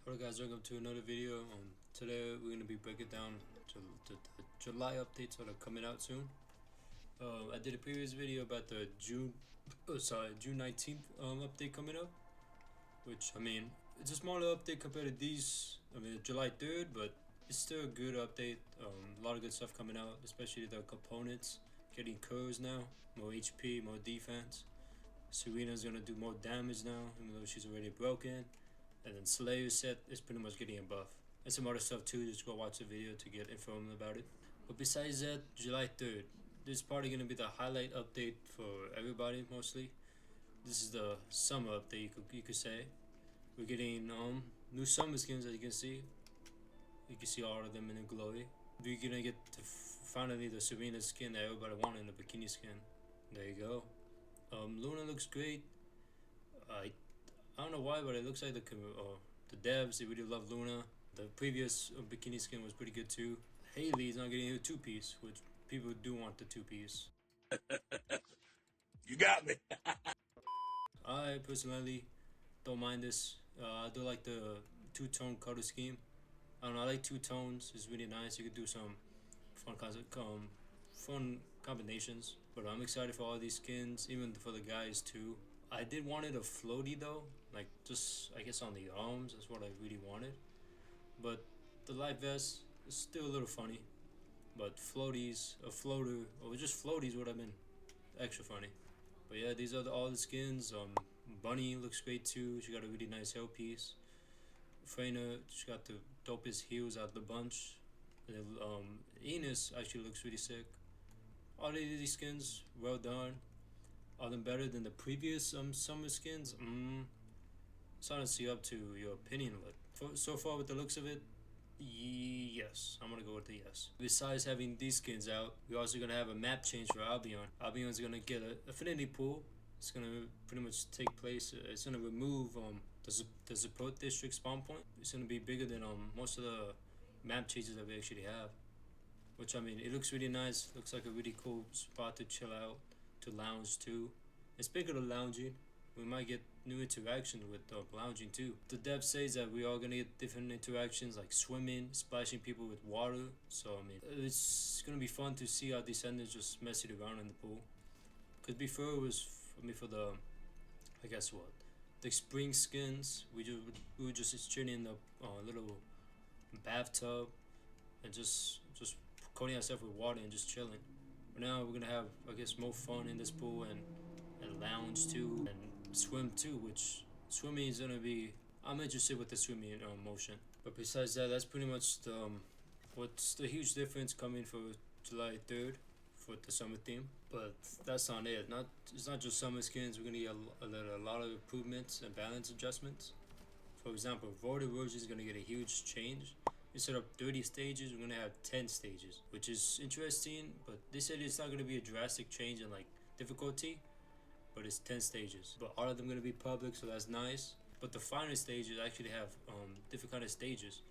Hello guys, welcome to another video. Today we're gonna be breaking down the July updates that are coming out soon. I did a previous video about the June 19th update coming up, which I mean it's a smaller update compared to these. I mean July 3rd, but it's still a good update. A lot of good stuff coming out, especially the components getting curves now, more HP, more defense. Serena's gonna do more damage now, even though she's already broken. And then Slayer's set is pretty much getting a buff. And some other stuff too, just go watch the video to get informed about it. But besides that, July 3rd. This is probably going to be the highlight update for everybody mostly. This is the summer update you could say. We're getting new summer skins as you can see. You can see all of them in the Gley. We're going to get to finally the Serena skin that everybody wanted, the bikini skin. There you go. Luna looks great. I don't know why, but it looks like the devs, they really love Luna. The previous bikini skin was pretty good too. Hailey is not getting a two-piece, which people do want the two-piece. You got me. I personally don't mind this. I do like the two-tone color scheme. I don't know, I like two tones. It's really nice. You could do some fun combinations. But I'm excited for all these skins, even for the guys too. I did want it a floaty though, like just I guess on the arms. That's what I really wanted. But the light vest is still a little funny. But floaties, a floater, or just floaties would have been extra funny. But yeah, these are all the skins. Bunny looks great too. She got a really nice hairpiece. Freyna, she got the dopest heels out of the bunch. Enos actually looks really sick. All of these skins, well done. Are them better than the previous summer skins? It's honestly up to your opinion, but so far with the looks of it, yes, I'm gonna go with the yes. Besides having these skins out, we're also gonna have a map change for Albion. Albion's gonna get an affinity pool. It's gonna pretty much take place. It's gonna remove the support district spawn point. It's gonna be bigger than most of the map changes that we actually have. Which I mean, it looks really nice. Looks like a really cool spot to chill out, to lounge too. And speaking of lounging, we might get new interactions with lounging too. The dev says that we are gonna get different interactions like swimming, splashing people with water. So I mean, it's gonna be fun to see how Descendants just mess it around in the pool. Cause before it was for the, I guess what, the spring skins. We were just chilling in the little bathtub and just coating ourselves with water and just chilling. But now we're gonna have, I guess, more fun in this pool and lounge too and swim too. Which swimming is gonna be. I'm interested with the swimming motion. But besides that, that's pretty much what's the huge difference coming for July 3rd for the summer theme. But that's not it. It's not just summer skins. We're gonna get a lot of improvements and balance adjustments. For example, Road Erosion is gonna get a huge change. Instead of 30 stages, we're gonna have 10 stages, which is interesting. But they said it's not gonna be a drastic change in like difficulty, but it's 10 stages. But all of them gonna be public, so that's nice. But the final stages actually have different kind of stages.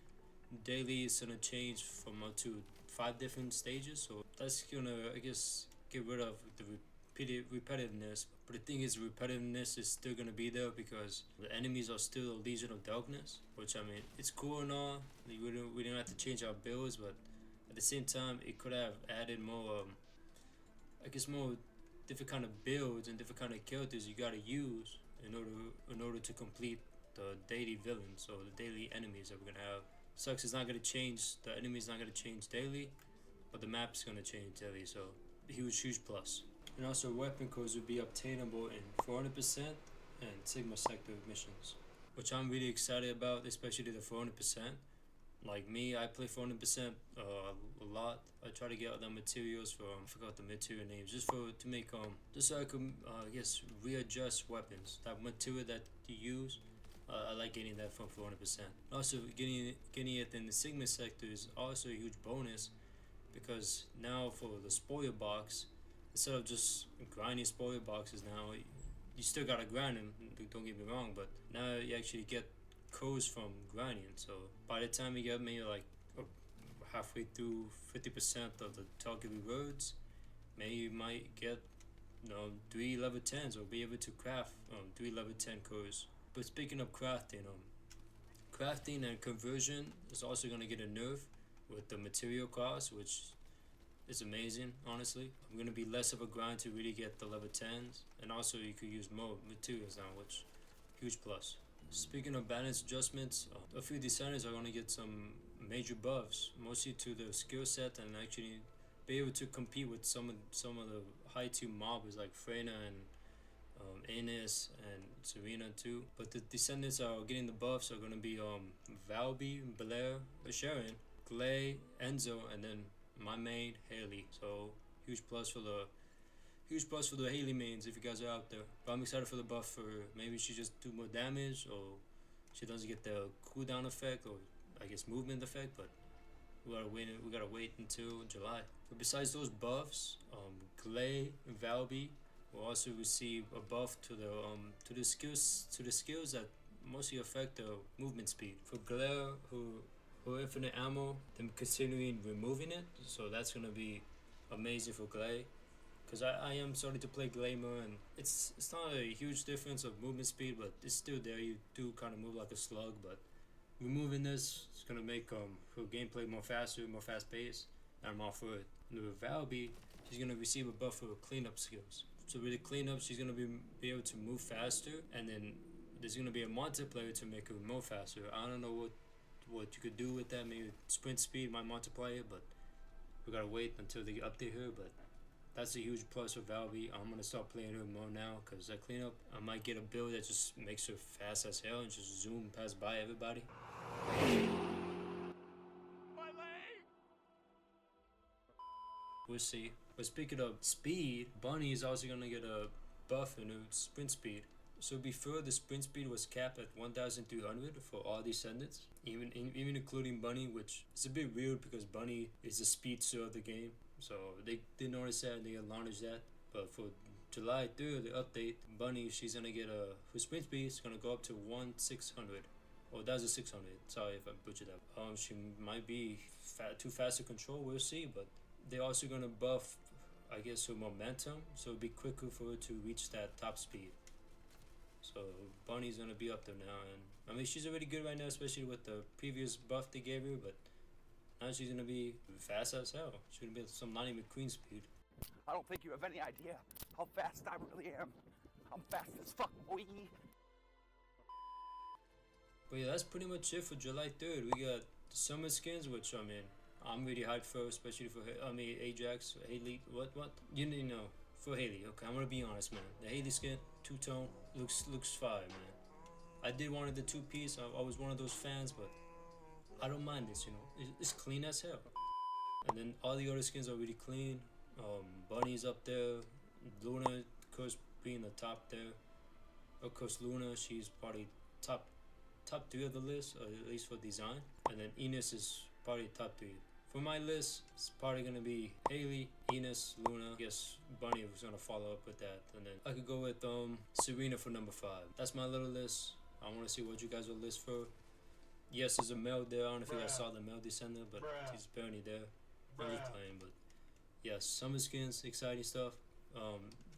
Daily is gonna change from up to 5 different stages, so that's gonna, I guess, get rid of the repetitiveness. But the thing is, repetitiveness is still gonna be there because the enemies are still a Legion of Darkness, which I mean, it's cool and all. We don't have to change our builds, but at the same time, it could have added more, I guess, more different kind of builds and different kind of characters you gotta use in order to complete the daily villains or the daily enemies that we're gonna have. Sucks, it's not gonna change. The enemy's not gonna change daily, but the map's gonna change daily. So huge plus. And also weapon codes will be obtainable in 400% and Sigma sector missions, which I'm really excited about, especially the 400%. Like me, I play 400% a lot. I try to get all the materials for I forgot the material names, just so I can I guess readjust weapons. That material that you use, I like getting that from 400%. Also, getting it in the Sigma sector is also a huge bonus, because now for the spoiler box, instead of just grinding spoiler boxes now, you still gotta grind them, don't get me wrong, but now you actually get codes from grinding. So by the time you get maybe like halfway through 50% of the target roads, maybe you might get 3 level 10s or be able to craft 3 level 10 codes. But speaking of crafting, Crafting and conversion is also gonna get a nerf with the material cost, which is amazing. Honestly, I'm gonna be less of a grind to really get the level 10s, and also you could use more materials now, which huge plus. Speaking of balance adjustments, a few Descendants are gonna get some major buffs, mostly to the skill set, and actually be able to compete with some of the high tier mobs like Freyna and Ines and Serena too. But the Descendants are getting the buffs are gonna be Valby, Blair, Sharen, Gley, Enzo, and then my main Hailey. So huge plus for the Hailey mains if you guys are out there. But I'm excited for the buff for maybe she just do more damage, or she doesn't get the cooldown effect, or I guess movement effect. But we gotta wait until July. But besides those buffs, Gley and Valby will also receive a buff to the skills that mostly affect the movement speed. For Blair, who infinite ammo, them considering removing it, so that's gonna be amazing for Gley. Because I am starting to play Gley more, and it's not a huge difference of movement speed, but it's still there. You do kind of move like a slug, but removing this is gonna make her gameplay more faster, more fast paced, and I'm all for it. And with Valby, she's gonna receive a buff for cleanup skills. So with the cleanup, she's gonna be able to move faster, and then there's gonna be a multiplier to make her move faster. I don't know what you could do with that. Maybe sprint speed might multiply it, but we gotta wait until they update her. But that's a huge plus for Valby. I'm gonna start playing her more now, because that cleanup, I might get a build that just makes her fast as hell and just zoom past by everybody. We'll see. But speaking of speed, Bunny is also gonna get a buff in her sprint speed. So before, the sprint speed was capped at 1,300 for all Descendants, even including Bunny, which is a bit weird because Bunny is the speedster of the game. So they did notice that and they acknowledged that. But for July 3rd, the update, Bunny, she's gonna get her sprint speed is gonna go up to 1,600. Oh, that's a 600. Sorry if I butchered that. She might be too fast to control. We'll see. But they're also gonna buff, I guess, her momentum, so it'll be quicker for her to reach that top speed. So Bunny's gonna be up there now, and I mean she's already good right now, especially with the previous buff they gave her. But now she's gonna be fast as hell. She's gonna be some Lightning McQueen speed. I don't think you have any idea how fast I really am. I'm fast as fuck, boy. But yeah, that's pretty much it for July 3rd. We got the summer skins, which I mean I'm really hyped for, especially for Ajax, Hailey. What? You know, for Hailey. Okay, I'm gonna be honest, man. The Hailey skin, two-tone, looks fire, man. I did wanted the two-piece. I was one of those fans, but I don't mind this. You know, it's clean as hell. And then all the other skins are really clean. Bunny's up there. Luna, of course, being the top there. Of course, Luna, she's probably top 3 of the list, or at least for design. And then Ines is probably top 3. For my list, it's probably gonna be Hailey, Ines, Luna. I guess Bunny was gonna follow up with that, and then I could go with Serena for number 5. That's my little list. I want to see what you guys will list for. Yes, there's a male there. I don't know if you guys saw the male Descendant, but he's barely there. Barely playing, but yes, summer skins, exciting stuff.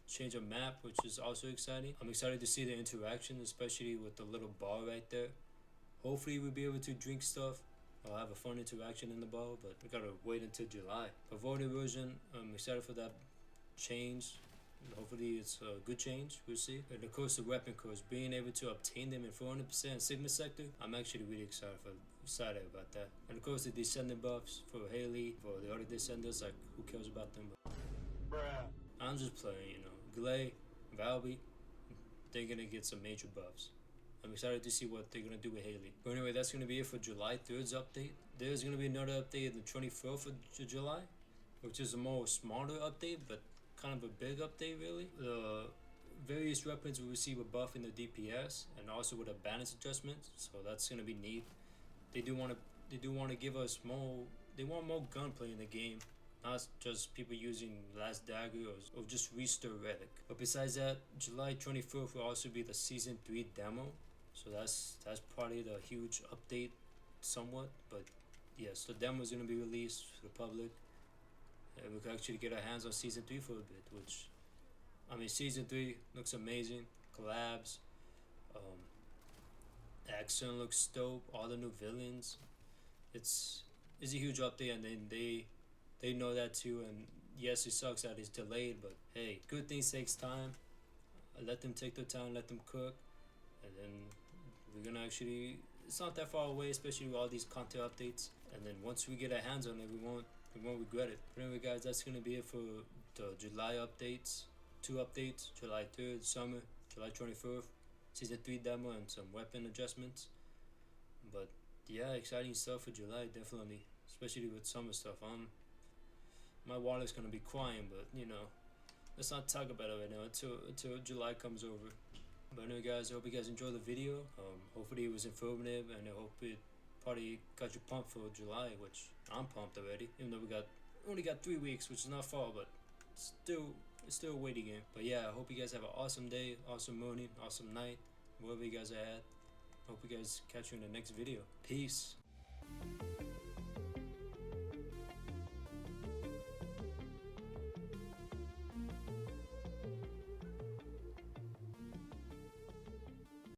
Change of map, which is also exciting. I'm excited to see the interaction, especially with the little bar right there. Hopefully we'll be able to drink stuff. I'll have a fun interaction in the bar, but we gotta wait until July. For void erosion, I'm excited for that change. Hopefully it's a good change, we'll see. And of course the weapon codes, being able to obtain them in 400% Sigma sector, I'm actually really excited about that. And of course the Descendant buffs for Hailey, for the other Descendants, like who cares about them? But I'm just playing, you know. Gley, Valby, they're gonna get some major buffs. I'm excited to see what they're gonna do with Hailey. But anyway, that's gonna be it for July 3rd's update. There's gonna be another update on the 24th of July, which is a more smaller update, but kind of a big update really. The various weapons will receive a buff in the DPS and also with a balance adjustment, so that's gonna be neat. They do want to give us more. They want more gunplay in the game, not just people using Last Dagger or just Restore Relic. But besides that, July 24th will also be the Season 3 demo. So that's probably the huge update somewhat. But yes, the demo is going to be released to the public. And we can actually get our hands on Season 3 for a bit, which, I mean, Season 3 looks amazing. Collabs, Accent looks dope. All the new villains. It's a huge update, and then they know that too. And yes, it sucks that it's delayed, but hey, good things takes time. Let them take their time, let them cook, and then we're gonna actually. It's not that far away, especially with all these content updates. And then once we get our hands on it, we won't regret it. But anyway, guys, that's gonna be it for the July updates. 2 updates: July 3rd, summer, July 24th, season 3 demo, and some weapon adjustments. But yeah, exciting stuff for July, definitely, especially with summer stuff. My wallet's gonna be crying, but you know, let's not talk about it right now until July comes over. But anyway, guys, I hope you guys enjoyed the video. Hopefully it was informative, and I hope it probably got you pumped for July, which I'm pumped already. Even though we only got 3 weeks, which is not far, but it's still a waiting game. But yeah, I hope you guys have an awesome day, awesome morning, awesome night, wherever you guys are at. Hope you guys catch you in the next video. Peace.